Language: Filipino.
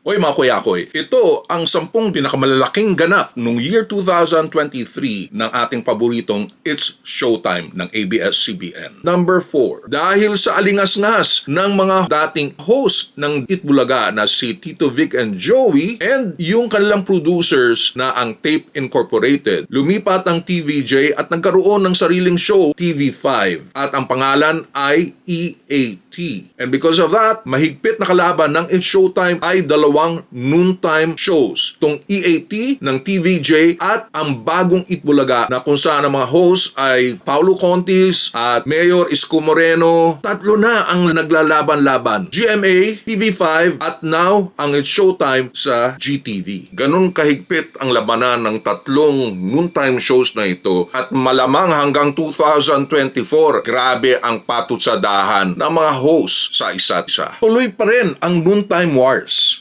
Oy mga kuyakoy, ito ang 10 pinakamalalaking ganap noong year 2023 ng ating paboritong It's Showtime ng ABS-CBN. Number 4, dahil sa alingas-ngas ng mga dating host ng Itbulaga na si Tito Vic and Joey and yung kanilang producers na ang Tape Incorporated, lumipat ang TVJ at nagkaroon ng sariling show TV5 at ang pangalan ay EAT. And because of that, mahigpit na kalaban ng It's Showtime ay dalawang noontime shows, tong EAT ng TVJ at ang bagong Itbulaga na kung saan ang mga hosts ay Paulo Contis at Mayor Isko Moreno. Tatlo na ang naglalaban-laban. GMA, TV5 at now ang It's Showtime sa GTV. Ganon kahigpit ang labanan ng tatlong noontime shows na ito at malamang hanggang 2024, grabe ang patutsadahan ng mga hosts sa isa't isa. Tuloy pa rin ang noontime wars.